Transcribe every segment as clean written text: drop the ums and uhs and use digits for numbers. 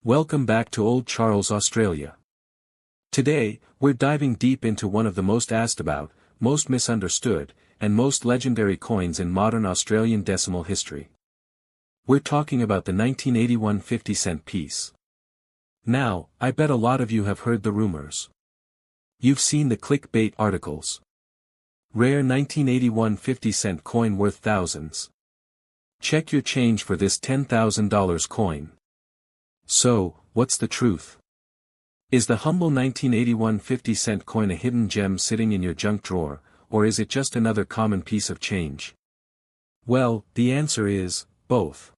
Welcome back to Old Charles, Australia. Today, we're diving deep into one of the most asked about, most misunderstood, and most legendary coins in modern Australian decimal history. We're talking about the 1981 50-cent piece. Now, I bet a lot of you have heard the rumors. You've seen the clickbait articles. Rare 1981 50-cent coin worth thousands. Check your change for this $10,000 coin. So, what's the truth? Is the humble 1981 50-cent coin a hidden gem sitting in your junk drawer, or is it just another common piece of change? Well, the answer is, both.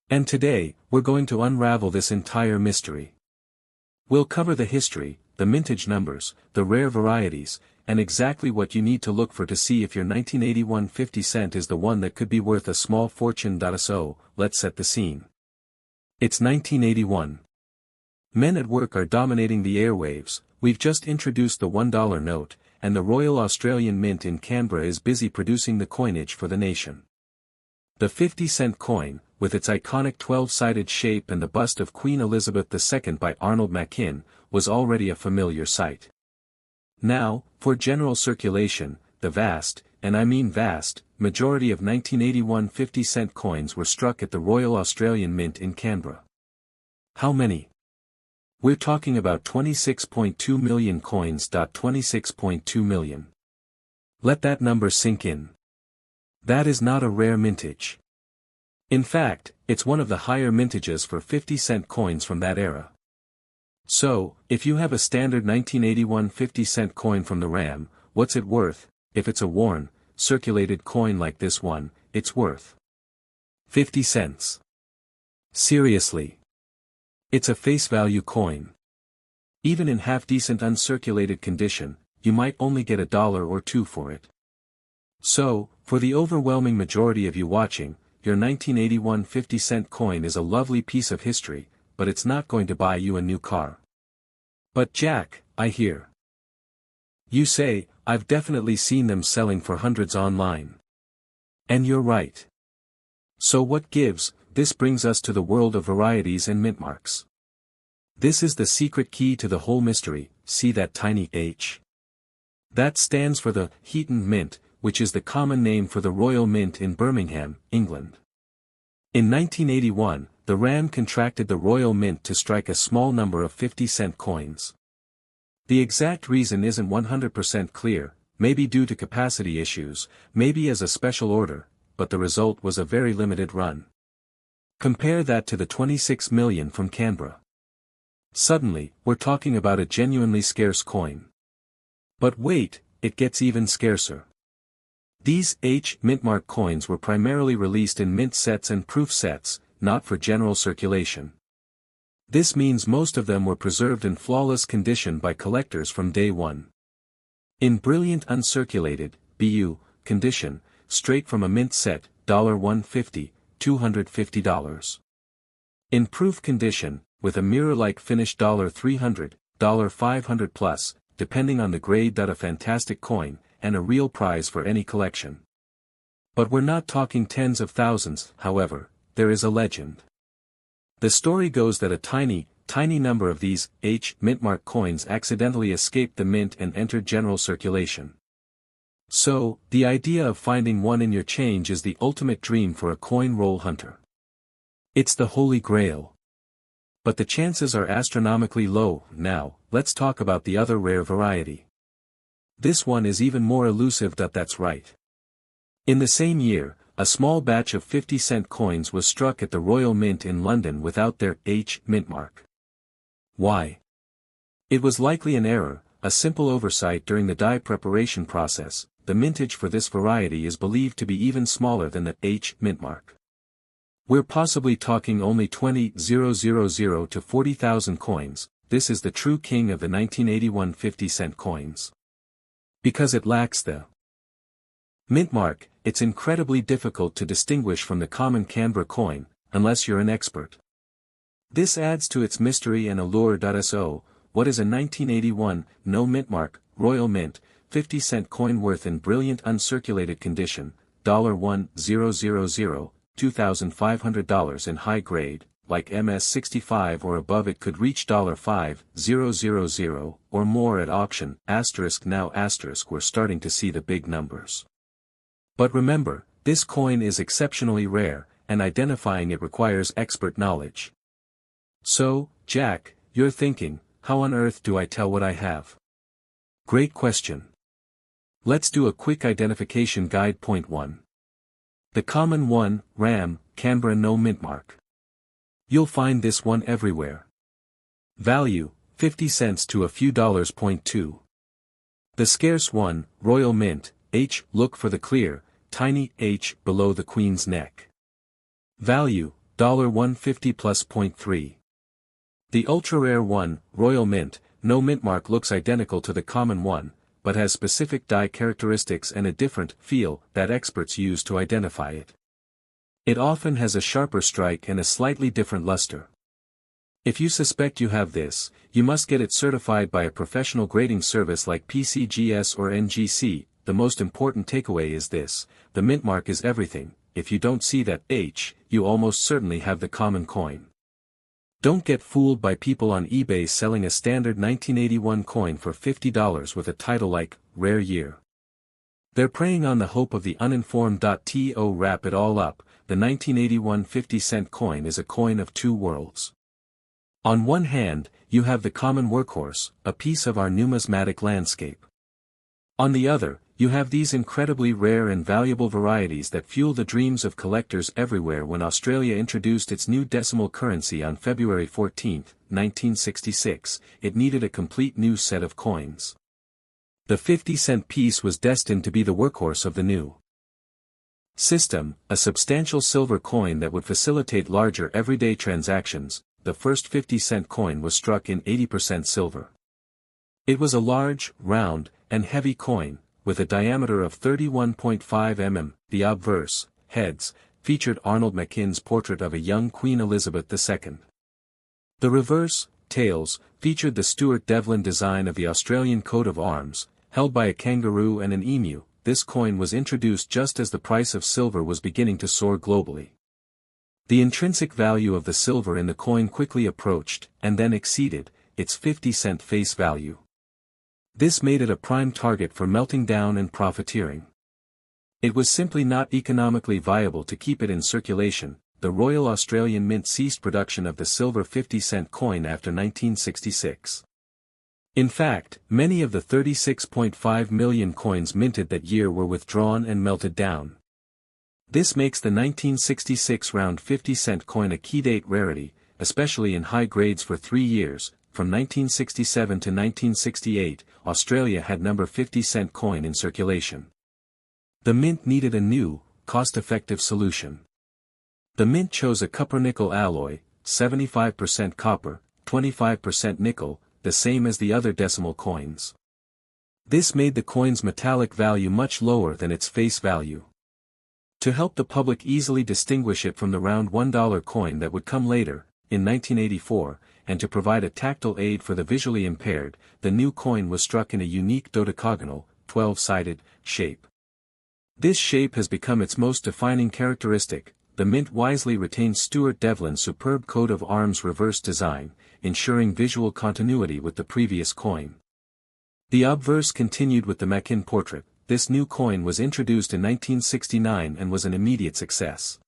And today, we're going to unravel this entire mystery. We'll cover the history, the mintage numbers, the rare varieties, and exactly what you need to look for to see if your 1981 50 cent is the one that could be worth a small fortune. So, let's set the scene. It's 1981. Men at work are dominating the airwaves. We've just introduced the $1 note, and the Royal Australian Mint in Canberra is busy producing the coinage for the nation. The 50-cent coin, with its iconic 12-sided shape and the bust of Queen Elizabeth II by Arnold Machin, was already a familiar sight. Now, for general circulation, the vast, and I mean vast, majority of 1981 50-cent coins were struck at the Royal Australian Mint in Canberra. How many? We're talking about 26.2 million coins. 26.2 million. Let that number sink in. That is not a rare mintage. In fact, it's one of the higher mintages for 50-cent coins from that era. So, if you have a standard 1981 50-cent coin from the RAM, what's it worth? If it's a worn, circulated coin like this one, it's worth 50 cents. Seriously. It's a face value coin. Even in half-decent uncirculated condition, you might only get $1 or $2 for it. So, for the overwhelming majority of you watching, your 1981 50-cent coin is a lovely piece of history, but it's not going to buy you a new car. But Jack, I hear. You say, I've definitely seen them selling for hundreds online. And you're right. So what gives? This brings us to the world of varieties and mint marks. This is the secret key to the whole mystery. See that tiny H? That stands for the Heaton Mint, which is the common name for the Royal Mint in Birmingham, England. In 1981, the RAM contracted the Royal Mint to strike a small number of 50-cent coins. The exact reason isn't 100% clear, maybe due to capacity issues, maybe as a special order, but the result was a very limited run. Compare that to the 26 million from Canberra. Suddenly, we're talking about a genuinely scarce coin. But wait, it gets even scarcer. These H-Mintmark coins were primarily released in mint sets and proof sets, not for general circulation. This means most of them were preserved in flawless condition by collectors from day one. In brilliant uncirculated, BU, condition, straight from a mint set, $150, $250. In proof condition, with a mirror-like finish $300, $500 plus, depending on the grade. A fantastic coin, and a real prize for any collection. But we're not talking tens of thousands. However, there is a legend. The story goes that a tiny number of these H-Mintmark coins accidentally escaped the mint and entered general circulation. So, the idea of finding one in your change is the ultimate dream for a coin roll hunter. It's the holy grail. But the chances are astronomically low. Now, let's talk about the other rare variety. This one is even more elusive. That's right. In the same year, a small batch of 50-cent coins was struck at the Royal Mint in London without their H-Mintmark. Why? It was likely an error, a simple oversight during the die preparation process. The mintage for this variety is believed to be even smaller than the H-Mintmark. We're possibly talking only 20,000 to 40,000 coins. This is the true king of the 1981 50-cent coins. Because it lacks the Mintmark, it's incredibly difficult to distinguish from the common Canberra coin, unless you're an expert. This adds to its mystery and allure. So, what is a 1981, no Mintmark, Royal Mint, 50-cent coin worth in brilliant uncirculated condition, $1,000, $2,500 in high grade, like MS-65 or above, it could reach $5,000 or more at auction. Now we're starting to see the big numbers. But remember, this coin is exceptionally rare, and identifying it requires expert knowledge. So, Jack, you're thinking, how on earth do I tell what I have? Great question. Let's do a quick identification guide. Point 1. The common one, RAM, Canberra no mint mark. You'll find this one everywhere. Value, 50 cents to a few dollars. Point 2. The scarce one, Royal Mint, H, look for the clear, tiny H below the Queen's neck. Value, $1.50 plus. Point 3. The ultra-rare one, Royal Mint, no mint mark, looks identical to the common one, but has specific die characteristics and a different feel that experts use to identify it. It often has a sharper strike and a slightly different luster. If you suspect you have this, you must get it certified by a professional grading service like PCGS or NGC. The most important takeaway is this: the mint mark is everything. If you don't see that H, you almost certainly have the common coin. Don't get fooled by people on eBay selling a standard 1981 coin for $50 with a title like, Rare Year. They're preying on the hope of the uninformed. To wrap it all up, the 1981 50-cent coin is a coin of two worlds. On one hand, you have the common workhorse, a piece of our numismatic landscape. On the other, you have these incredibly rare and valuable varieties that fuel the dreams of collectors everywhere. When Australia introduced its new decimal currency on February 14, 1966, it needed a complete new set of coins. The 50-cent piece was destined to be the workhorse of the new system, a substantial silver coin that would facilitate larger everyday transactions. The first 50-cent coin was struck in 80% silver. It was a large, round, and heavy coin, with a diameter of 31.5 mm. The obverse, heads, featured Arnold Mackin's portrait of a young Queen Elizabeth II. The reverse, tails, featured the Stuart Devlin design of the Australian coat of arms, held by a kangaroo and an emu. This coin was introduced just as the price of silver was beginning to soar globally. The intrinsic value of the silver in the coin quickly approached, and then exceeded, its 50-cent face value. This made it a prime target for melting down and profiteering. It was simply not economically viable to keep it in circulation. The Royal Australian Mint ceased production of the silver 50-cent coin after 1966. In fact, many of the 36.5 million coins minted that year were withdrawn and melted down. This makes the 1966 round 50-cent coin a key-date rarity, especially in high grades. For 3 years, from 1967 to 1968, Australia had number 50-cent coin in circulation. The Mint needed a new, cost-effective solution. The Mint chose a copper-nickel alloy, 75% copper, 25% nickel, the same as the other decimal coins. This made the coin's metallic value much lower than its face value. To help the public easily distinguish it from the round $1 coin that would come later, in 1984, and to provide a tactile aid for the visually impaired, the new coin was struck in a unique dodecagonal, 12-sided, shape. This shape has become its most defining characteristic. The Mint wisely retained Stuart Devlin's superb coat of arms reverse design, ensuring visual continuity with the previous coin. The obverse continued with the Mackin portrait. This new coin was introduced in 1969 and was an immediate success.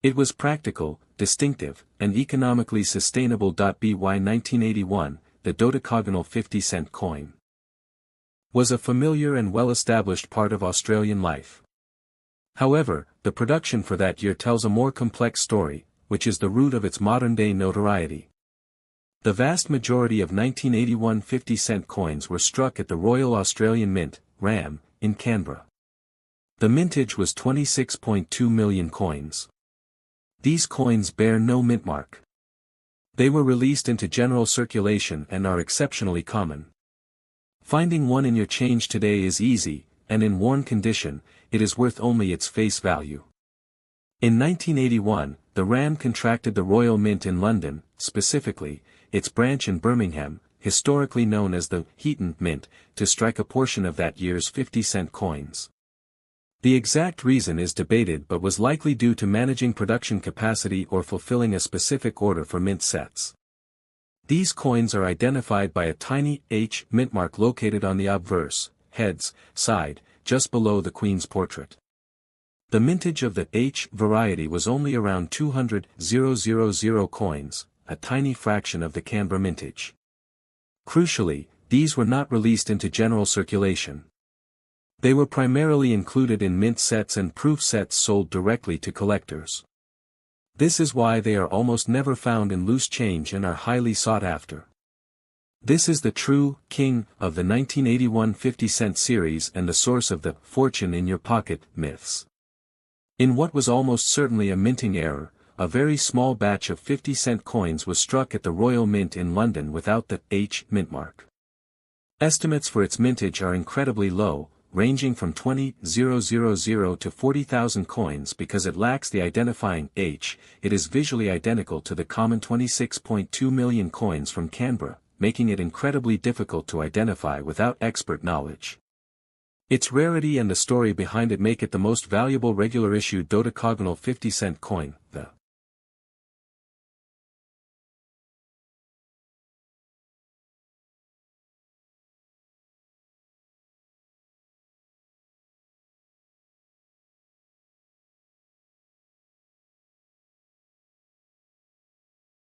It was practical, distinctive, and economically sustainable. By 1981, the dodecagonal 50-cent coin was a familiar and well-established part of Australian life. However, the production for that year tells a more complex story, which is the root of its modern-day notoriety. The vast majority of 1981 50-cent coins were struck at the Royal Australian Mint, RAM, in Canberra. The mintage was 26.2 million coins. These coins bear no mint mark. They were released into general circulation and are exceptionally common. Finding one in your change today is easy, and in worn condition, it is worth only its face value. In 1981, the RAM contracted the Royal Mint in London, specifically, its branch in Birmingham, historically known as the Heaton Mint, to strike a portion of that year's 50-cent coins. The exact reason is debated but was likely due to managing production capacity or fulfilling a specific order for mint sets. These coins are identified by a tiny H mint mark located on the obverse, heads, side, just below the Queen's portrait. The mintage of the H variety was only around 200,000 coins, a tiny fraction of the Canberra mintage. Crucially, these were not released into general circulation. They were primarily included in mint sets and proof sets sold directly to collectors. This is why they are almost never found in loose change and are highly sought after. This is the true king of the 1981 50-cent series and the source of the fortune in your pocket myths. In what was almost certainly a minting error, a very small batch of 50-cent coins was struck at the Royal Mint in London without the H mint mark. Estimates for its mintage are incredibly low, ranging from 20,000 to 40,000 coins because it lacks the identifying H. It is visually identical to the common 26.2 million coins from Canberra, making it incredibly difficult to identify without expert knowledge. Its rarity and the story behind it make it the most valuable regular issue dodecagonal 50-cent coin. The